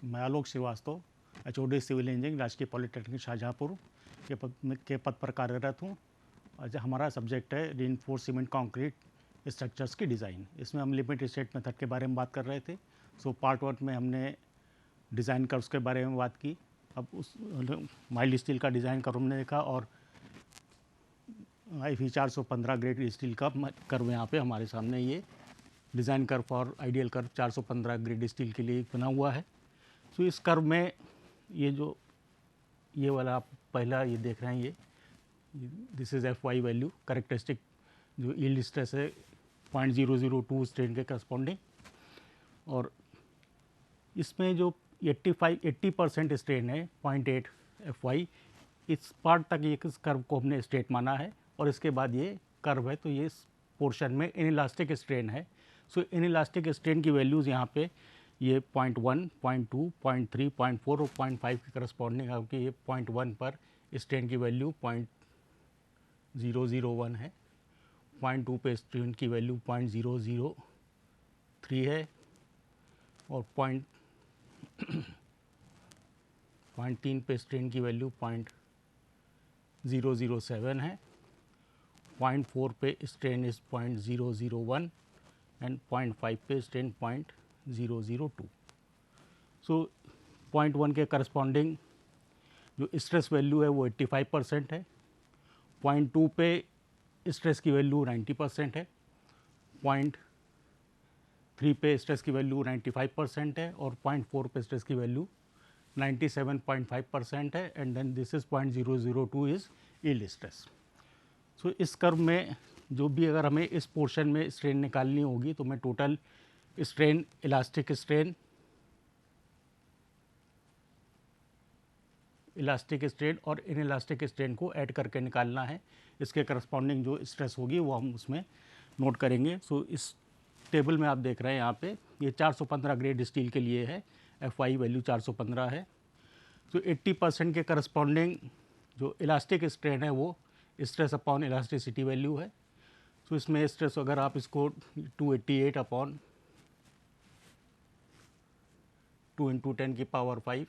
मैं आलोक Srivastava, HOD civil engineering, राजकीय polytechnic Shahjahanpur के पद पर कार्यरत हूँ। आज हमारा सब्जेक्ट है रीइंफोर्स्ड सीमेंट कंक्रीट स्ट्रक्चर्स की डिज़ाइन। इसमें हम लिमिट स्टेट मेथड के बारे में बात कर रहे थे। पार्ट 1 में हमने डिज़ाइन कर्व्स के बारे में बात की। अब उस माइल्ड स्टील का डिज़ाइन कर्व हमने देखा और IFE 415 ग्रेड स्टील का कर्व यहाँ पे हमारे सामने ये डिज़ाइन कर्व और आइडियल कर्व 415 ग्रेड स्टील के लिए बना हुआ है। इस कर्व में ये वाला आप पहला ये देख रहे हैं, ये this is FY value characteristic जो यील्ड स्ट्रेस है 0.002 स्ट्रेन के करस्पॉन्डिंग, और इसमें जो 80% स्ट्रेन है 0.8 FY, इस पार्ट तक ये इस कर्व को हमने स्ट्रेट माना है और इसके बाद ये कर्व है तो ये इस पोर्शन में इनइलास्टिक स्ट्रेन है। इनइलास्टिक स्ट्रेन की वैल्यूज़ यहाँ पे ये 0.1, 0.2, 0.3, 0.4 और 0.5 के करस्पॉन्डिंग आपकी ये 0.1 पर स्ट्रेन की वैल्यू 0.001 है, 0.2 पे स्ट्रेन की वैल्यू 0.003 है और 0.3 पे स्ट्रेन की वैल्यू 0.007 है, 0.4 पे स्ट्रेन इज 0.001 एंड 0.5 पे स्ट्रेन 0.002। 0.1 के करस्पॉन्डिंग जो स्ट्रेस वैल्यू है वो 85% है, 0.2 पे स्ट्रेस की वैल्यू 90% है, 0.3 पे स्ट्रेस की वैल्यू 95% है और 0.4 पे स्ट्रेस की वैल्यू 97.5% है and then this is 0.002 is yield stress. इस कर्व में जो भी अगर हमें इस पोर्शन में स्ट्रेन निकालनी होगी तो मैं टोटल स्ट्रेन, इलास्टिक स्ट्रेन और इनइलास्टिक स्ट्रेन को ऐड करके निकालना है। इसके करस्पॉन्डिंग जो स्ट्रेस होगी वो हम उसमें नोट करेंगे। इस टेबल में आप देख रहे हैं यहाँ पे ये 415 ग्रेड स्टील के लिए है, FY वैल्यू 415 है। 80% के करस्पॉन्डिंग जो इलास्टिक स्ट्रेन है वो स्ट्रेस अपॉन इलास्टिसिटी वैल्यू है। इसमें स्ट्रेस अगर आप इसको 288 अपॉन 2 × 10⁵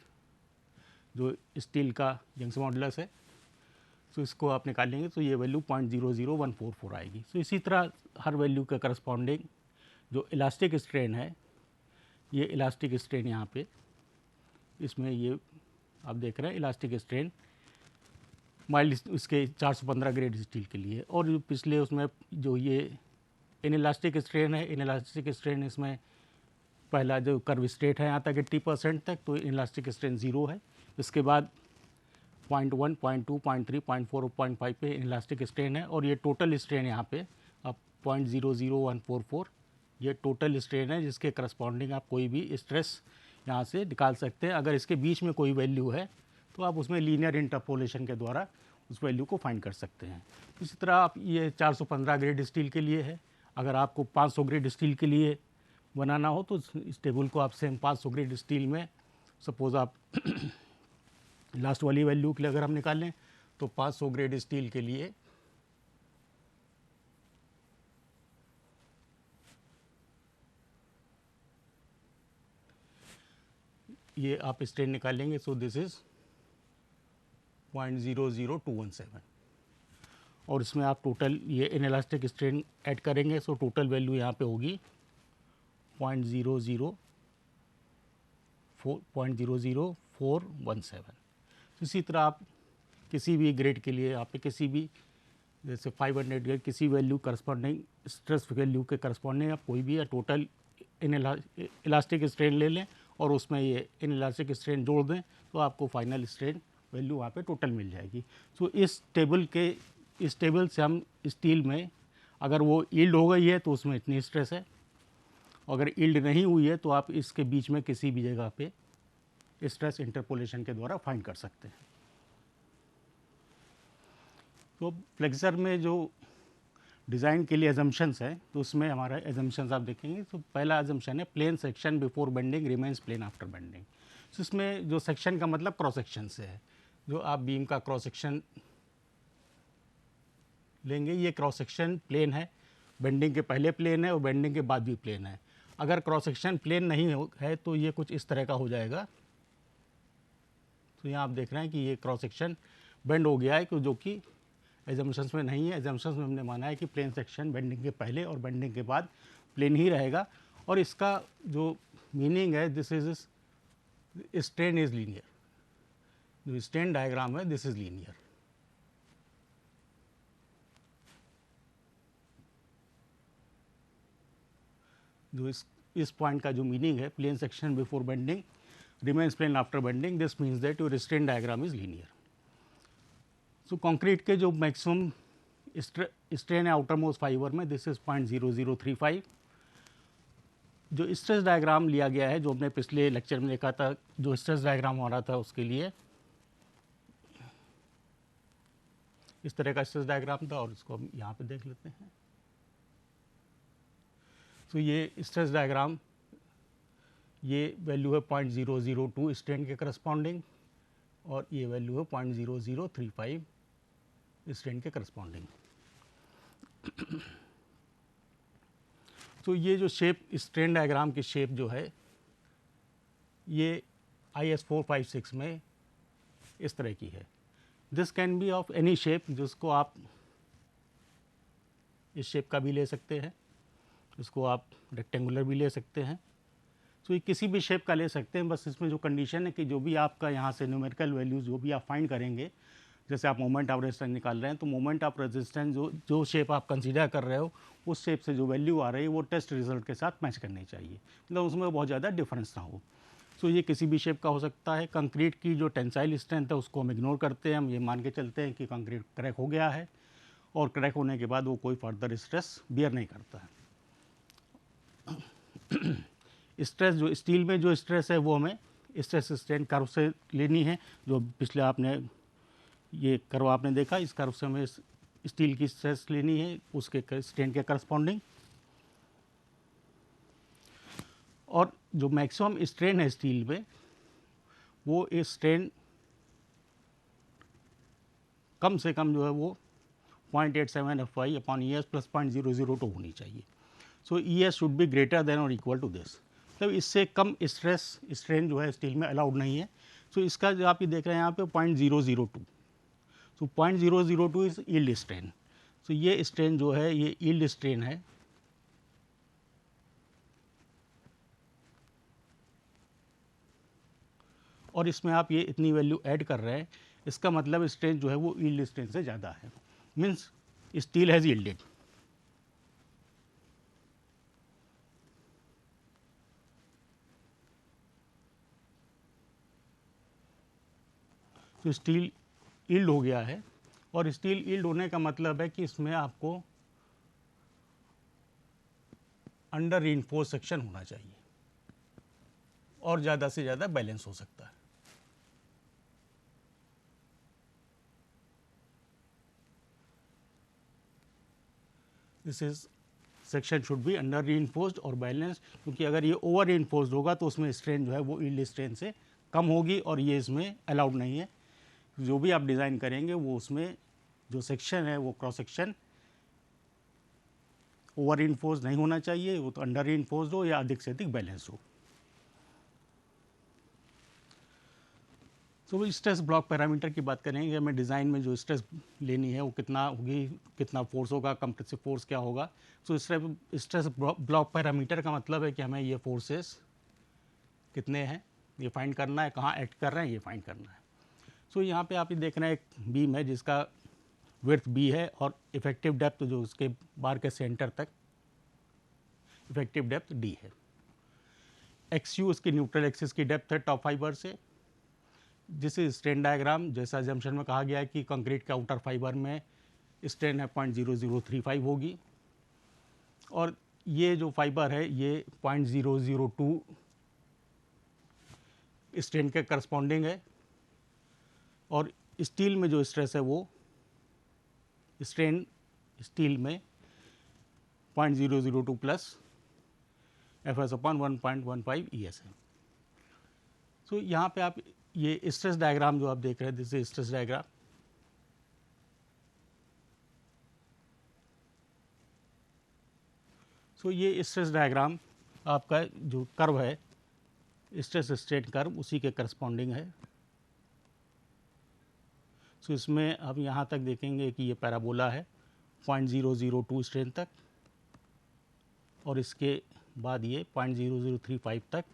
जो स्टील का यंग्स मॉडुलस है, इसको आप निकालेंगे तो ये वैल्यू 0.00144 आएगी। इसी तरह हर वैल्यू के करस्पॉन्डिंग जो इलास्टिक स्ट्रेन है, ये इलास्टिक स्ट्रेन यहाँ पे इसमें ये आप देख रहे हैं इलास्टिक स्ट्रेन माइल्ड इसके 415 ग्रेड स्टील के लिए, और जो पिछले उसमें जो ये इनइलास्टिक स्ट्रेन है, इनइलास्टिक स्ट्रेन इसमें पहला जो कर्व स्ट्रेट है यहाँ तक 80% तक, तो इनइलास्टिक स्ट्रेन 0 है। इसके बाद 0.1, 0.2, 0.3, 0.4 और 0.5 पे इनइलास्टिक स्ट्रेन है और ये टोटल स्ट्रेन यहाँ पे अब 0.00144 ये टोटल स्ट्रेन है जिसके करस्पॉन्डिंग आप कोई भी स्ट्रेस यहाँ से निकाल सकते हैं। अगर इसके बीच में कोई वैल्यू है तो आप उसमें लीनियर इंटरपोलेशन के द्वारा उस वैल्यू को फाइंड कर सकते हैं। इसी तरह आप ये 415 ग्रेड स्टील के लिए है, अगर आपको 500 ग्रेड स्टील के लिए बनाना हो तो इस टेबल को आप सेम 500 ग्रेड स्टील में सपोज आप लास्ट वाली वैल्यू के लिए अगर हम निकालें तो 500 ग्रेड स्टील के लिए ये आप स्ट्रेन निकालेंगे। दिस इज 0.00217 और इसमें आप टोटल ये इनइलास्टिक स्ट्रेन ऐड करेंगे टोटल वैल्यू यहाँ पे होगी 0.00417। इसी तरह आप किसी भी ग्रेड के लिए आप किसी भी जैसे 500 ग्रेड किसी वैल्यू करस्पॉन्डिंग स्ट्रेस वैल्यू के करस्पॉन्डिंग आप कोई भी या टोटल इलास्टिक स्ट्रेन ले लें और उसमें ये इनइलास्टिक स्ट्रेन जोड़ दें तो आपको फाइनल स्ट्रेन वैल्यू वहाँ पे टोटल मिल जाएगी। इस टेबल से हम स्टील में अगर वो यील्ड हो गई है तो उसमें इतनी स्ट्रेस है, अगर यील्ड नहीं हुई है तो आप इसके बीच में किसी भी जगह पे स्ट्रेस इंटरपोलेशन के द्वारा फाइंड कर सकते हैं। फ्लेक्सर में जो डिज़ाइन के लिए एजम्पशंस है तो उसमें हमारा एजम्पशंस आप देखेंगे पहला एजम्पशन है plane section before bending remains plane after bending. इसमें जो सेक्शन का मतलब क्रॉस सेक्शन से है, जो आप बीम का क्रॉस सेक्शन लेंगे ये क्रॉस सेक्शन प्लेन है, बेंडिंग के पहले प्लेन है और बेंडिंग के बाद भी प्लेन है। अगर क्रॉस सेक्शन प्लेन नहीं है तो ये कुछ इस तरह का हो जाएगा तो यहाँ आप देख रहे हैं कि ये क्रॉस सेक्शन बेंड हो गया है, जो कि एजम्पशंस में नहीं है। एजम्पशंस में हमने माना है कि प्लेन सेक्शन बेंडिंग के पहले और बेंडिंग के बाद प्लेन ही रहेगा, और इसका जो मीनिंग है, this is strain is linear. जो स्ट्रेन डायग्राम है, दिस इज लीनियर। जो इस पॉइंट का जो मीनिंग है, plane section before bending remains plane after bending, this means that your strain diagram is linear. So concrete के जो मैक्सिमम स्ट्रेन है आउटर मोस्ट फाइबर में, दिस इज 0.0035। जो स्ट्रेस डायग्राम लिया गया है, जो हमने पिछले लेक्चर में देखा था, जो स्ट्रेस डायग्राम हो रहा था, उसके लिए इस तरह का स्ट्रेस डायग्राम था, और इसको हम यहाँ पे देख लेते हैं। तो ये स्ट्रेस डायग्राम, ये वैल्यू है 0.002 स्ट्रेन के करस्पॉन्डिंग, और ये वैल्यू है 0.0035 स्ट्रेन के करस्पॉन्डिंग। तो ये जो शेप, स्ट्रेन डायग्राम की शेप जो है, ये IS 456 में इस तरह की है। This can be of any shape, जिसको आप इस शेप का भी ले सकते हैं, इसको आप रेक्टेंगुलर भी ले सकते हैं। तो ये किसी भी शेप का ले सकते हैं, बस इसमें जो कंडीशन है कि जो भी आपका यहाँ से न्यूमेरिकल वैल्यूज़ जो भी आप फाइंड करेंगे, जैसे आप मोमेंट ऑफ रेजिस्टेंस निकाल रहे हैं, तो मोमेंट ऑफ रेजिस्टेंस जो शेप आप कंसीडर कर रहे हो, उस शेप से जो वैल्यू आ रही है वो टेस्ट रिजल्ट के साथ मैच करनी चाहिए, मतलब उसमें बहुत ज़्यादा डिफरेंस ना हो। सो ये किसी भी शेप का हो सकता है। कंक्रीट की जो टेंसाइल स्ट्रेंथ है उसको हम इग्नोर करते हैं, हम ये मान के चलते हैं कि कंक्रीट क्रैक हो गया है, और क्रैक होने के बाद वो कोई फर्दर स्ट्रेस बियर नहीं करता है। स्ट्रेस, जो स्टील में जो स्ट्रेस है, वो हमें स्ट्रेस स्ट्रेन कर्व से लेनी है। जो पिछले आपने ये कर्व आपने देखा, इस कर्व से हमें स्टील की स्ट्रेस लेनी है, उसके स्ट्रेन के करस्पॉन्डिंग। और जो मैक्सिमम स्ट्रेन है स्टील में, वो इस स्ट्रेन कम से कम जो है वो 0.87 FY अपॉन ES प्लस 0.002 होनी चाहिए। सो ES should be greater than और इक्वल टू दिस, मतलब इससे कम स्ट्रेन जो है स्टील में अलाउड नहीं है। सो इसका जो आप ये देख रहे हैं यहाँ पे 0.002, सो 0.002 इज यील्ड स्ट्रेन। सो ये स्ट्रेन जो है, ये यील्ड स्ट्रेन है। और इसमें आप ये इतनी वैल्यू ऐड कर रहे हैं, इसका मतलब स्ट्रेन जो है वो यील्ड स्ट्रेन से ज़्यादा है, मीन्स स्टील हैज़ यील्डेड। तो स्टील यील्ड हो गया है, और स्टील यील्ड होने का मतलब है कि इसमें आपको अंडर रीइंफोर्स सेक्शन होना चाहिए, और ज़्यादा से ज़्यादा बैलेंस हो सकता है। This is section should be under reinforced और बैलेंस्ड, क्योंकि अगर ये ओवर रीइंफोर्स्ड होगा तो उसमें स्ट्रेन जो है वो यील्ड स्ट्रेन से कम होगी, और ये इसमें अलाउड नहीं है। जो भी आप डिज़ाइन करेंगे वो उसमें जो सेक्शन है वो क्रॉस सेक्शन ओवर रीइंफोर्स्ड नहीं होना चाहिए, वो तो अंडर रीइंफोर्स्ड हो या अधिक से अधिक बैलेंस हो। तो स्ट्रेस ब्लॉक पैरामीटर की बात करेंगे, हमें डिज़ाइन में जो स्ट्रेस लेनी है वो कितना होगी, कितना फोर्स होगा, कंप्रेसिव फोर्स क्या होगा। सो स्ट्रेस ब्लॉक पैरामीटर का मतलब है कि हमें ये फोर्सेस कितने हैं ये फाइंड करना है, कहाँ एक्ट कर रहे हैं ये फाइंड करना है। सो यहाँ पे आप ये देख रहे हैं एक बीम है जिसका विड्थ B है, और इफेक्टिव डेप्थ जो उसके बार के सेंटर तक इफेक्टिव डेप्थ D है। XU उसकी न्यूट्रल एक्सिस की डेप्थ है टॉप फाइबर से। जिस स्ट्रेन डायग्राम, जैसा जम्पशन में कहा गया है कि कंक्रीट के आउटर फाइबर में स्ट्रेन है 0.0035 होगी, और ये जो फाइबर है ये 0.002 स्ट्रेन के करस्पॉन्डिंग है। और स्टील में जो स्ट्रेस है वो स्ट्रेन स्टील में 0.002 प्लस FS अपॉन 1.15 ES है। सो यहाँ पे आप ये स्ट्रेस डायग्राम जो आप देख रहे हैं, दिस इज स्ट्रेस डायग्राम। सो ये स्ट्रेस डायग्राम आपका जो कर्व है, स्ट्रेस स्ट्रेन कर्व, उसी के करस्पॉन्डिंग है। सो इसमें अब यहाँ तक देखेंगे कि ये पैराबोला है 0.002 स्ट्रेन तक, और इसके बाद ये 0.0035 तक,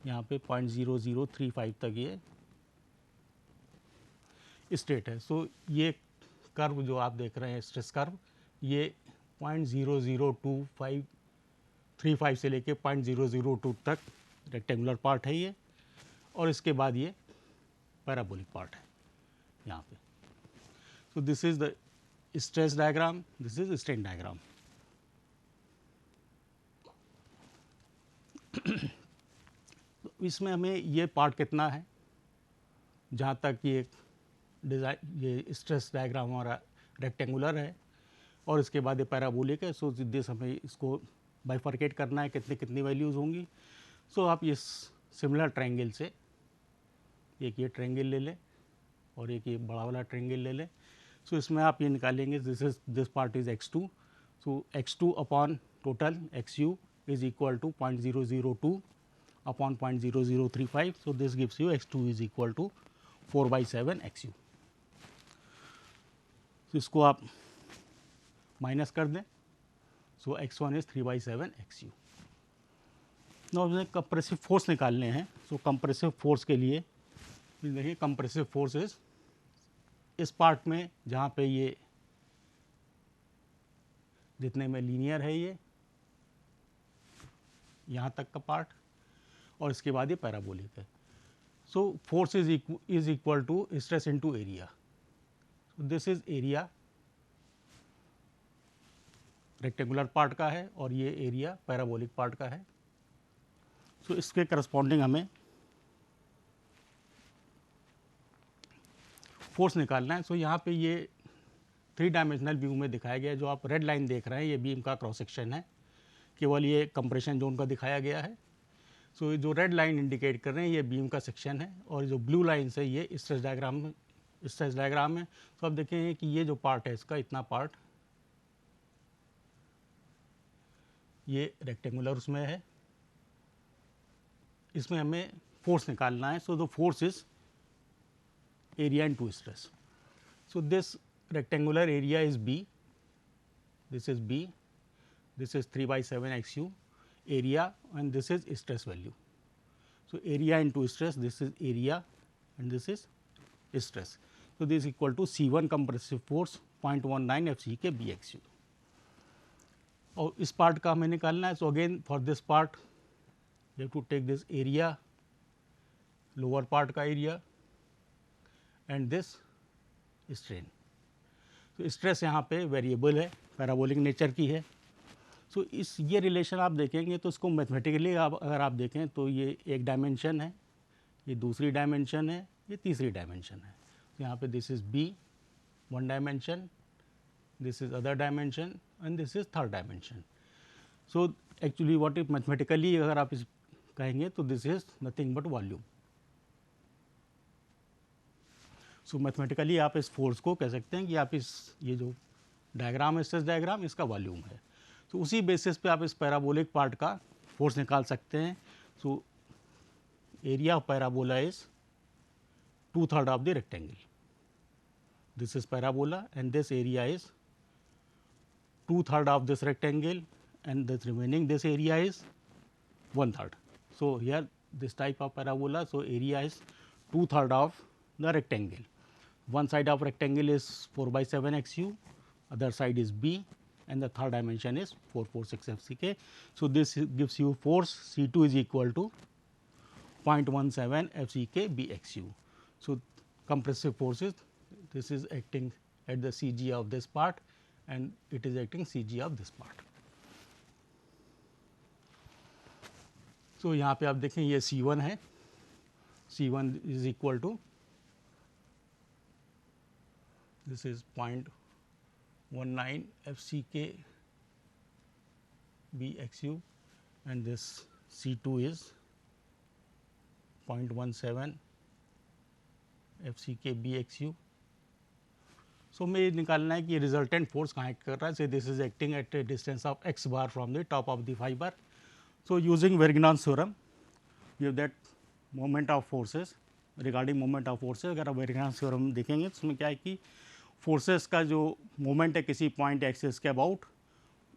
यहाँ पे 0.0035 तक ये स्टेट है। सो ये कर्व जो आप देख रहे हैं स्ट्रेस कर्व, ये 0.00235 से लेके 0.002 तक रेक्टेंगुलर पार्ट है ये, और इसके बाद ये पैराबोलिक पार्ट है यहाँ पे। सो this is the stress diagram, this is strain diagram. इसमें हमें ये पार्ट कितना है, जहाँ तक ये डिज़ाइन, ये स्ट्रेस डायग्राम हमारा रेक्टेंगुलर है और इसके बाद ये पैराबोलिक है। सो दिस हमें इसको बाइफर्केट करना है, कितनी कितनी वैल्यूज़ होंगी। सो आप ये सिमिलर ट्रायंगल से एक ये ट्रायंगल ले लें और एक ये बड़ा वाला ट्रायंगल ले लें। सो इसमें आप ये निकालेंगे, this part is x2, so x2 upon total xu is equal to 0.002 upon 0.0035, so this gives you x2 is equal to 4/7 xu। तो इसको आप माइनस कर दें, so x1 is 3/7 xu। Now हमें कंप्रेसिव फोर्स निकालने हैं। सो कंप्रेसिव फोर्स के लिए देखिए, कंप्रेसिव फोर्स इज इस पार्ट में जहाँ पे ये जितने में लीनियर है ये यहाँ तक का पार्ट, और इसके बाद ये पैराबोलिक है। So force is equal to stress into area. This is area rectangular part का है और ये एरिया पैराबोलिक पार्ट का है। सो इसके करस्पॉन्डिंग हमें फोर्स निकालना है। सो यहाँ पे ये 3 डायमेंशनल व्यू में दिखाया गया है। जो आप रेड लाइन देख रहे हैं ये बीम का क्रॉस सेक्शन है, केवल ये कंप्रेशन जोन का दिखाया गया है। सो जो रेड लाइन इंडिकेट कर रहे हैं ये बीम का सेक्शन है, और जो ब्लू लाइन है ये स्ट्रेस डायग्राम है। तो आप देखेंगे कि ये जो पार्ट है इसका इतना पार्ट ये रेक्टेंगुलर उसमें है, इसमें हमें फोर्स निकालना है। So the force is area into stress. So this rectangular area is B, this is B, this is 3/7 xu area, and this is stress value. So area into stress, this is area and this is stress. So this is equal to C1 compressive force 0.19 FCK BXU. और इस part का हमें निकालना है। So again for this part you have to take this area, lower part का area, and this strain. तो stress यहाँ पे वेरिएबल है, पैराबोलिक नेचर की है। सो इस ये रिलेशन आप देखेंगे तो इसको मैथमेटिकली अगर आप देखें तो ये एक डायमेंशन है, ये दूसरी डायमेंशन है, ये तीसरी डायमेंशन है। तो यहाँ पे this is b 1 dimension, this is other dimension and this is third dimension. So actually what is mathematically अगर आप इस कहेंगे तो this is nothing but volume. So mathematically आप इस फोर्स को कह सकते हैं कि आप इस ये जो डायग्राम है स्ट्रेस डायग्राम इसका वॉल्यूम है। तो उसी बेसिस पे आप इस पैराबोलिक पार्ट का फोर्स निकाल सकते हैं। So area of parabola is 2/3 of the rectangle, this is parabola and this area is 2/3 of this rectangle and this remaining this area is 1/3. So here this type of parabola, so area is 2/3 of the rectangle. One side of rectangle is 4/7 xu, other side is B, and the third dimension is 446 FCK. So this gives you force C2 is equal to 0.17 FCK BXU. So compressive forces, this is acting at the CG of this part and it is acting CG of this part. So यहाँ पे आप देखें ये C1 है, C1 is equal to this is 0.19 FCK BXU and this C2 is 0.17 FCK BXU. So हमें निकालना है कि रिजल्टेंट फोर्स कहाँ एक्ट कर रहा है. So this is acting at a distance of x bar from the top of the fiber. So using Vergnon's theorem, we have that moment of forces regarding moment of forces, अगर आप variance theorem देखेंगे तो उसमें क्या है कि forces का जो मोमेंट है किसी पॉइंट एक्सिस के अबाउट,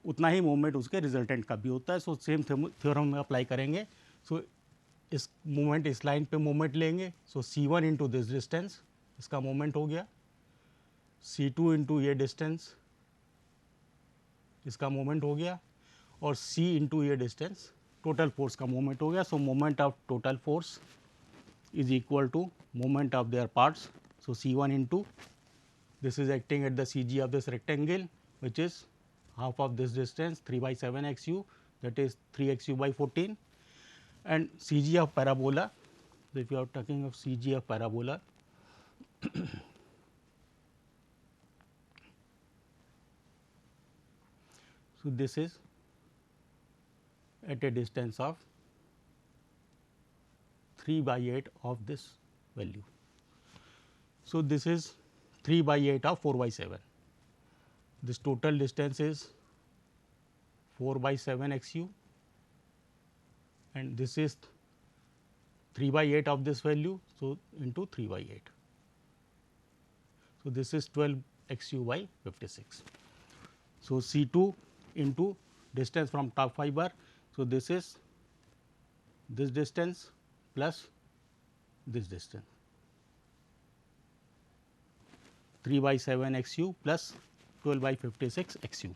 उतना ही मोमेंट उसके रिजल्टेंट का भी होता है। सो सेम थ्योरम में अप्लाई करेंगे। सो इस मोमेंट, इस लाइन पे मोमेंट लेंगे, सो c1 इंटू दिस डिस्टेंस, इसका मोमेंट हो गया, c2 इंटू ये डिस्टेंस, इसका मोमेंट हो गया, और c इंटू ये डिस्टेंस टोटल फोर्स का मोमेंट हो गया। सो moment of total force is equal to moment of their parts. So, C1 into this is acting at the CG of this rectangle, which is half of this distance 3 by 7 XU, that is 3 XU by 14, and CG of parabola. So, if you are talking of CG of parabola, so this is at a distance of 3 by 8 of this value. So, this is 3 by 8 of 4 by 7. This total distance is 4 by 7 XU, and this is 3 by 8 of this value. So, into 3 by 8. So, this is 12 XU by 56. So, C2 into distance from top fiber. So, this is this distance plus this distance, 3 by 7 XU plus 12 by 56 XU.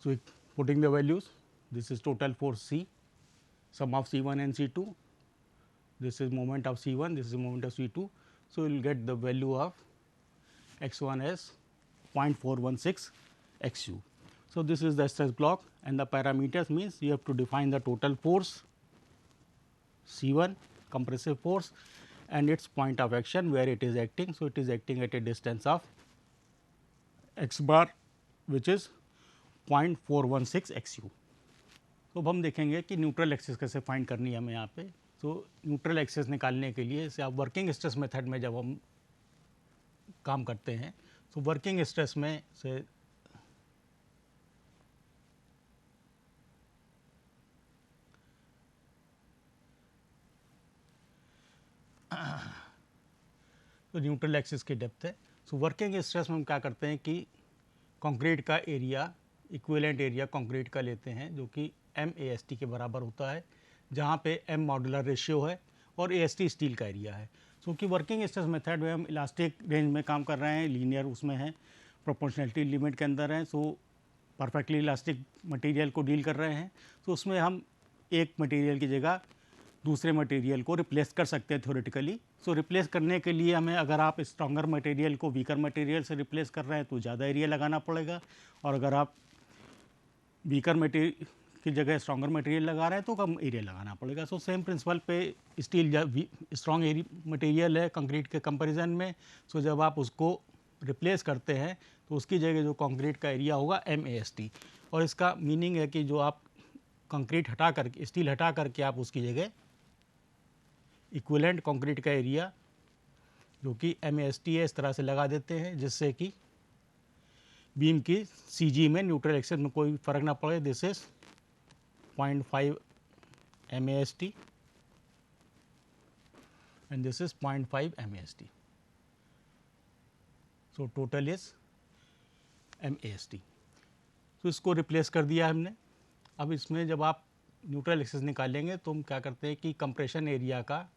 So, putting the values, this is total force C, sum of C1 and C2, this is moment of C1, this is moment of C2. So, you will get the value of x1 as 0.416 XU. So, this is the stress block, and the parameters means you have to define the total force C1 compressive force and its point of action where it is acting. So, it is acting at a distance of x bar, which is 0.416 XU. तो अब हम देखेंगे कि neutral axis कैसे find करनी है हमें यहाँ पे। तो न्यूट्रल एक्सिस निकालने के लिए इसे आप वर्किंग स्ट्रेस मेथड में जब हम काम करते हैं, तो वर्किंग स्ट्रेस में से तो न्यूट्रल एक्सिस की डेप्थ है। सो वर्किंग स्ट्रेस में हम क्या करते हैं कि कंक्रीट का एरिया, इक्विवेलेंट एरिया कंक्रीट का लेते हैं, जो कि MAST के बराबर होता है, जहाँ पे M मॉड्यूलर रेशियो है और AST स्टील का एरिया है। सो कि वर्किंग स्ट्रेस मेथड में हम इलास्टिक रेंज में काम कर रहे हैं, लीनियर उसमें है, प्रोपोर्शनलिटी लिमिट के अंदर है। सो परफेक्टली इलास्टिक मटेरियल को डील कर रहे हैं। तो उसमें हम एक मटेरियल की जगह दूसरे मटेरियल को रिप्लेस कर सकते हैं थ्योरेटिकली। सो रिप्लेस करने के लिए हमें, अगर आप स्ट्रॉन्गर मटेरियल को वीकर मटेरियल से रिप्लेस कर रहे हैं तो ज़्यादा एरिया लगाना पड़ेगा, और अगर आप वीकर मटेरियल की जगह स्ट्रॉन्गर मटेरियल लगा रहे हैं तो कम एरिया लगाना पड़ेगा। सो सेम प्रिंसिपल पे स्टील स्ट्रॉन्ग मटेरियल है कंक्रीट के कंपैरिजन में। सो जब आप उसको रिप्लेस करते हैं तो उसकी जगह जो कंक्रीट का एरिया होगा MAST, और इसका मीनिंग है कि जो आप कंक्रीट हटा करके, स्टील हटा करके आप उसकी जगह इक्विवेलेंट कंक्रीट का एरिया जो कि MAST है इस तरह से लगा देते हैं, जिससे कि बीम की CG में न्यूट्रल एक्सिस में कोई फर्क ना पड़े। This is 0.5 MAST and this is 0.5 MAST. So total is MAST. तो इसको रिप्लेस कर दिया हमने। अब इसमें जब आप न्यूट्रल एक्सिस निकालेंगे तो हम क्या करते हैं कि कंप्रेशन एरिया का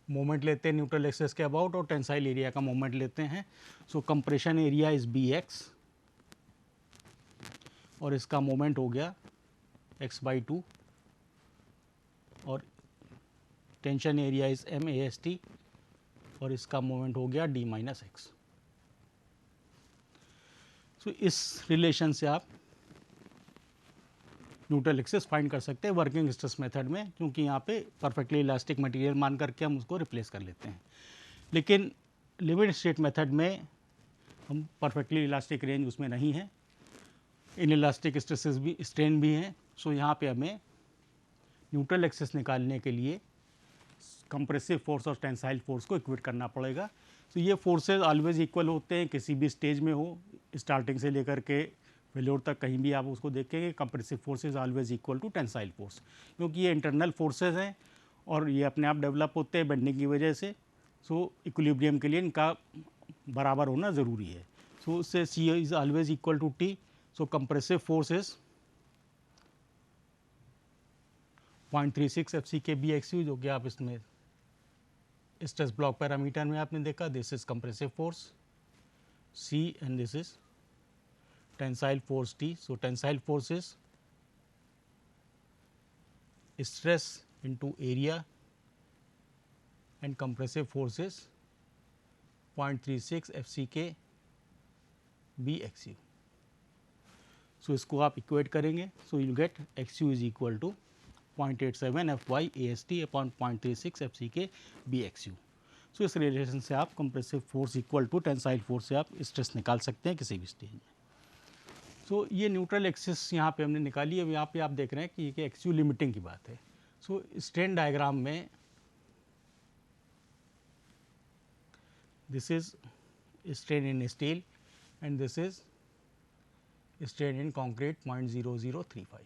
मोमेंट लेते हैं न्यूट्रल एक्सिस के अबाउट, और टेंसाइल एरिया का मोमेंट लेते हैं। सो कंप्रेशन एरिया इज BX और इसका मोमेंट हो गया x/2, और टेंशन एरिया इज MAST और इसका मोमेंट हो गया d-x। सो इस रिलेशन से आप न्यूट्रल एक्सिस फाइंड कर सकते हैं वर्किंग स्ट्रेस मेथड में, क्योंकि यहाँ पे परफेक्टली इलास्टिक मटेरियल मान करके हम उसको रिप्लेस कर लेते हैं। लेकिन लिमिट स्टेट मेथड में हम परफेक्टली इलास्टिक रेंज उसमें नहीं है, इन इलास्टिक स्ट्रेसेस भी, स्ट्रेन भी हैं। सो यहाँ पे हमें न्यूट्रल एक्सिस निकालने के लिए कंप्रेसिव फोर्स और टेंसाइल फोर्स को इक्वेट करना पड़ेगा। तो ये फोर्सेज ऑलवेज इक्वल होते हैं, किसी भी स्टेज में हो, स्टार्टिंग से लेकर के फेल्योर तक कहीं भी आप उसको देखेंगे, compressive force is always equal to tensile force, क्योंकि ये इंटरनल फोर्सेज हैं और ये अपने आप डेवलप होते हैं बेंडिंग की वजह से। सो इक्विलिब्रियम के लिए इनका बराबर होना ज़रूरी है। सो उससे C is always equal to T. So compressive force is 0.36 F C K B x you, जो कि आप इसमें स्ट्रेस ब्लॉक पैरामीटर में आपने देखा। This is compressive force C and this is tensile force T. So, tensile force is stress into area and compressive force is 0.36 FCK BXU. So, इसको आप equate करेंगे. So, you get XU is equal to 0.87 FY AST upon 0.36 FCK BXU. So, इस relation से आप compressive force equal to tensile force से आप stress निकाल सकते हैं किसी भी स्टेज में. सो ये न्यूट्रल एक्सिस यहाँ पे हमने निकाली है. यहाँ पे आप देख रहे हैं कि एक्सयू लिमिटिंग की बात है. सो स्ट्रेन डायग्राम में this is strain in steel and this is strain in concrete 0.0035.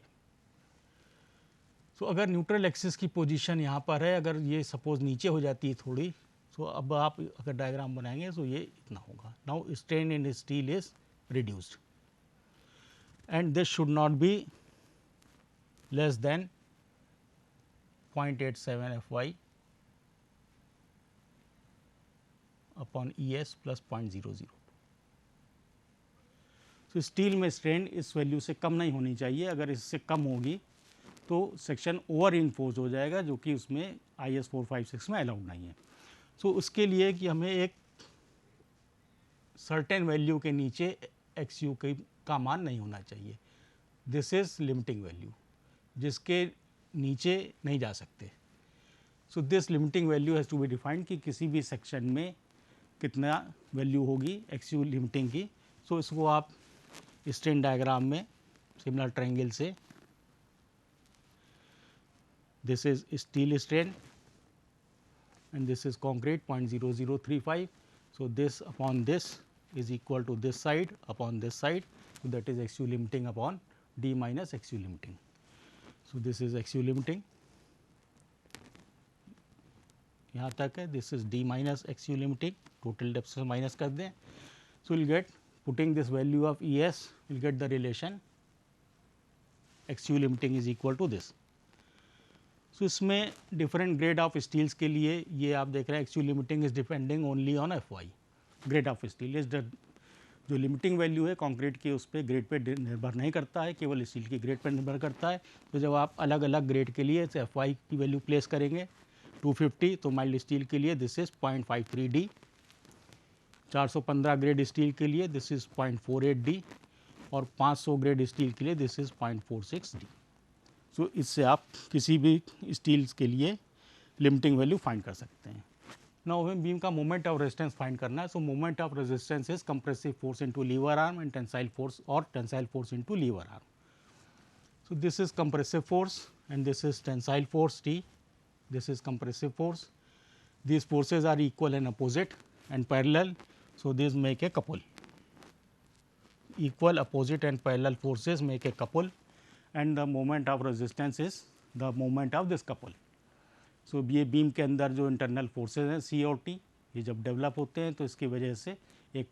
सो अगर न्यूट्रल एक्सिस की पोजीशन यहाँ पर है, अगर ये सपोज नीचे हो जाती है थोड़ी, सो अब आप अगर डायग्राम बनाएंगे तो ये इतना होगा. Now strain in steel is reduced and this should not be less than 0.87 Fy upon ES plus 0.00. तो स्टील में स्ट्रेन इस वैल्यू से कम नहीं होनी चाहिए. अगर इससे कम होगी तो सेक्शन ओवर इन्फोर्स हो जाएगा, जो कि उसमें IS 456 में अलाउड नहीं है. सो उसके लिए कि हमें एक सर्टेन वैल्यू के नीचे XU का मान नहीं होना चाहिए. दिस इज लिमिटिंग वैल्यू, जिसके नीचे नहीं जा सकते. So this limiting value has to be defined कि किसी भी सेक्शन में कितना वैल्यू होगी XU लिमिटिंग की. सो इसको आप स्ट्रेन डायग्राम में सिमिलर ट्रायंगल से, this is steel strain and this is concrete 0.0035. So this upon this is equal to this side upon this side. So, that is XU limiting upon D minus XU limiting. So, this is XU limiting, यहाँ तक है. This is D minus XU limiting, total depth से minus कर दें. So, we will get, putting this value of ES, we will get the relation XU limiting is equal to this. So, इसमें different grade of steels के लिए ये आप देख रहे हैं XU limiting is depending only on FY. Grade of steel is जो limiting value है कंक्रीट की, उस पर ग्रेड पे निर्भर नहीं करता है, केवल स्टील की ग्रेड पर निर्भर करता है. तो जब आप अलग अलग ग्रेड के लिए FY की वैल्यू प्लेस करेंगे 250, तो माइल्ड स्टील के लिए this is 0.53 D, 415 grade steel के लिए दिस इज 0.48 D और 500 ग्रेड स्टील के लिए दिस इज 0.46 D. सो इससे आप किसी भी स्टील्स के लिए लिमिटिंग वैल्यू फाइंड कर सकते हैं. नाउ हमें बीम का मोमेंट ऑफ रेजिस्टेंस फाइंड करना है. So moment of resistance is compressive force into lever arm and tensile force into lever arm. So this is compressive force and this is tensile force T. This is compressive force. These forces are equal and opposite and parallel. So this make a couple. Equal, opposite and parallel forces make a couple and the moment of resistance is the moment of this couple. सो ये beam के अंदर जो internal forces हैं C और T, ये जब develop होते हैं तो इसकी वजह से एक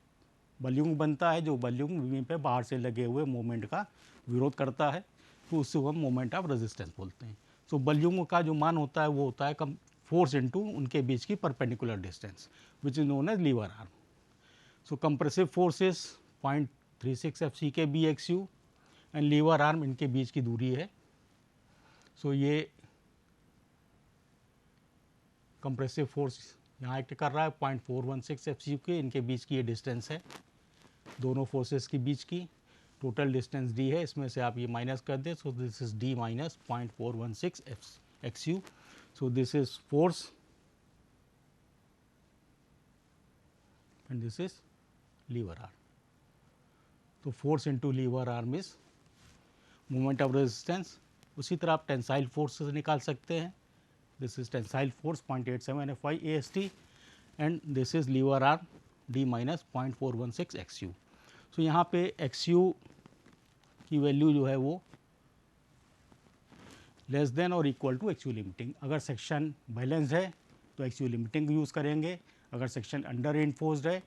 बल्यूंग बनता है, जो बल्यूंग बीम पे बाहर से लगे हुए मोमेंट का विरोध करता है. तो उससे हम मोमेंट ऑफ रेजिस्टेंस बोलते हैं. सो बल्यूंग का जो मान होता है वो होता है कम फोर्स इनटू उनके बीच की perpendicular distance, which is known as lever arm. So compressive force is 0.36 FCK BXU and lever arm इनके बीच की दूरी है. सो ये कंप्रेसिव फोर्स यहाँ एक्ट कर रहा है 0.416 FCK, इनके बीच की ये डिस्टेंस है दोनों फोर्सेस के बीच की. टोटल डिस्टेंस D है, इसमें से आप ये माइनस कर दें. So this is D minus 0.416 XU. So this is force and this is lever arm. तो force into lever arm is moment of resistance. उसी तरह आप टेंसाइल फोर्स से निकाल सकते हैं. This is tensile force 0.87 Fy AST and this is lever arm D minus 0.416 XU. So यहाँ पे XU की वैल्यू जो है वो लेस देन और इक्वल टू एक्चुअल लिमिटिंग। अगर सेक्शन बैलेंस है तो एक्चुअल लिमिटिंग यूज़ करेंगे, अगर सेक्शन अंडर इन्फोर्स्ड है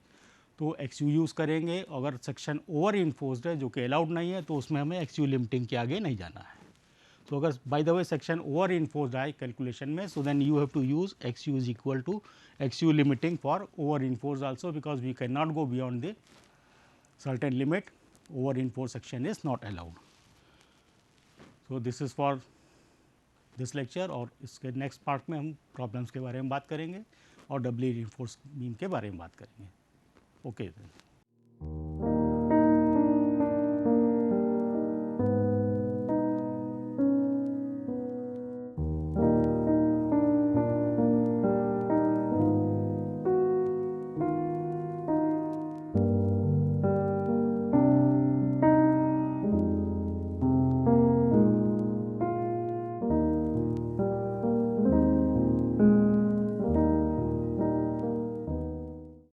तो एक्सयू यूज़ करेंगे, अगर सेक्शन ओवर इन्फोर्स्ड है जो कि अलाउड नहीं है तो उसमें हमें एक्चुअल लिमिटिंग के आगे नहीं जाना है। तो अगर by the way section over reinforced है कैलकुलेशन में, so then you have to use x u is equal to x u limiting for over reinforced also, because we can not go beyond the certain limit, over reinforced section is not allowed. So this is for this lecture, और इसके next part में हम problems के बारे में बात करेंगे और डबली रिइंफोर्स्ड बीम के बारे में बात करेंगे। ओके।